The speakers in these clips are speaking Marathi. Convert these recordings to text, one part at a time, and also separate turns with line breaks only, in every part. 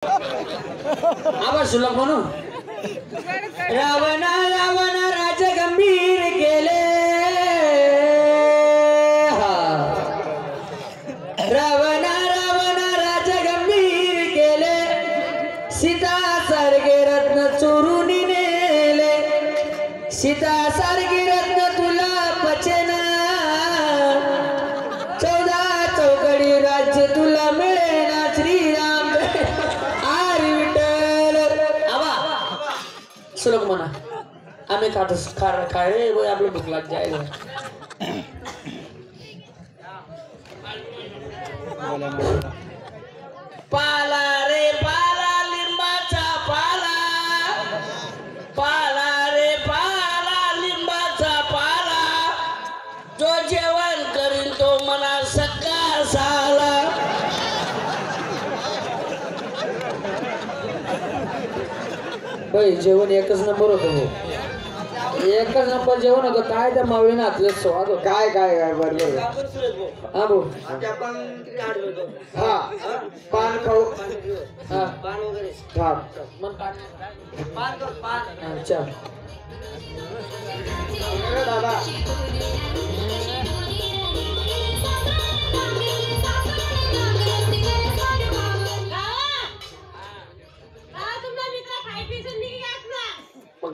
आवाज सुलभ म्हणू रावणा रावणा राज गंभीर केले रावणा रावणा राज गंभीर केले सीता सारखे रत्न चोरून नेले सीता सारखे रत्न तुला पचना 14 चौकडी राज्य तुला मिळेना श्रीराम सुलभ म्हणा आम्ही खाय आपलं भूक लाग जायला पाला रे पाला लिंबाचा पाला पाला रे पाला लिंबाचा पाला जो जेवण करील तो मना सकाळ साला जेवण एकच नंबर होतं एकच नंबर जेवण होतं काय त्या मावळीने हातलं स्वाद होतं काय काय काय बरोबर हा भाऊ हा पान खाऊ हा पान वगैरे हा मग पान अच्छा दादा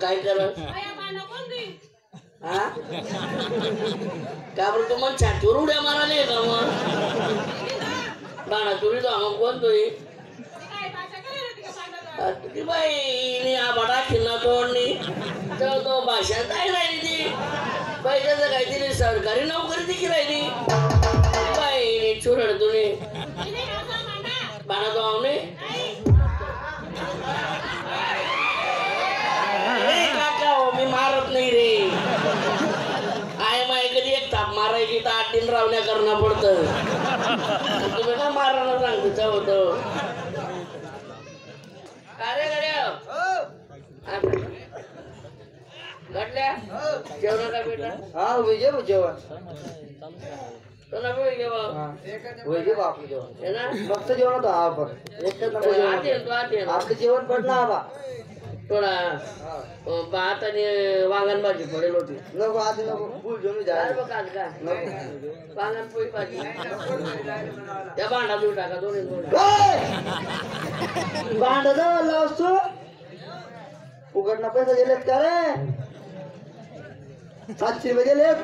काय करत हा का बरं तू मग छातीवर उड्या मारायला का मग बाणा तुरी तो मग कोणतोय ती बाई आबाडा खिल्ला तोडणी तेव्हा तो भाषा काय राहिली ती बाई त्याचं काहीतरी सरकारी नोकरी देखील राहिली बाई चुरड तुम्ही बाणा तो आवणे मी मारत नाही रे आय माय कधी एक थाप मारायची तर 8 दिन रावण्या करणं पडतं तुम्ही का मारायला सांगतो होतं अरे गड्या घडल्या जेवण का बेटा हा विजय जेवण फक्त जेवण होतं हा पण एकच जेवण पडलं हा थोडा भात आणि वांगण भाजी पडेल होती नको आधी नको फुल घेऊन जाय वांगण पोळी भाजी त्या भांडा देऊ टाका दोन्ही भांडा लावतो उघडणं पैसे गेलेत का रे 700 रुपये गेलेत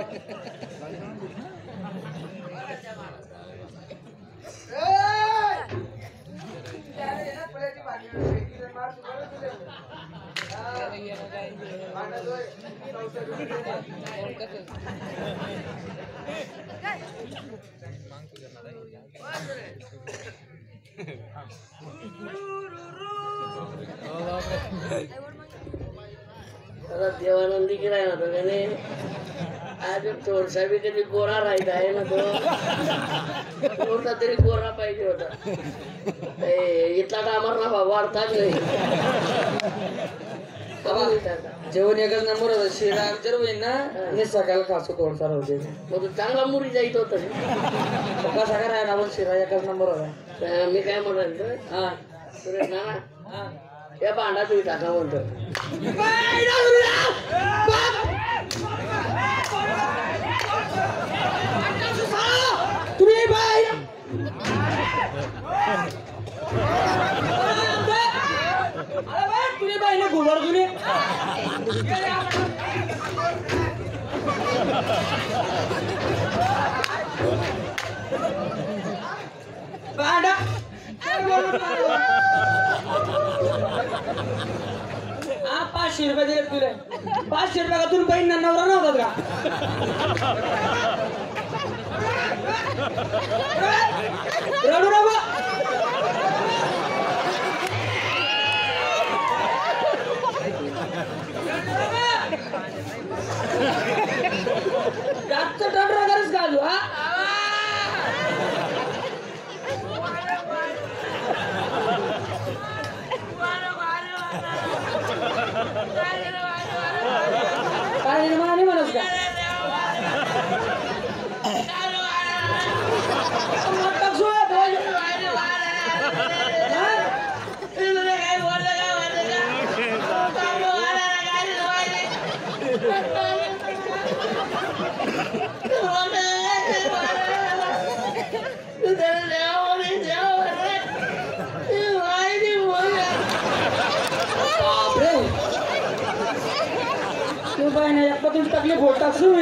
देवानंदी की राहिला तो त्याने आज थोडसा बी कधी गोरा राहिला आहे ना तो कोणता तरी गोरा पाहिजे होता इथला कामार ना वाढताच नाही जेवण एकच नंबर होता शिरा आमच्या होईल ना हे सकाळला खासू थोडसा होते मग चांगला मुरी जायचं होतं कसा काय राहिला पण शिरा एकच नंबर होता मी काय म्हणाल हा सुरेश नाना या भांडा तुम्ही टाका म्हणतो तुम्ही बाई तुम्ही बाईने घुमर तुम्ही भांडा 500 रुपये दिले तुले 500 रुपये का तुला बहीण नवरा नव्हता का रडू नको जास्त टन वगैरेच घालू हा काय निर्माण म्हणत का तू बाय ना एक तुझी तकलीफ होत असू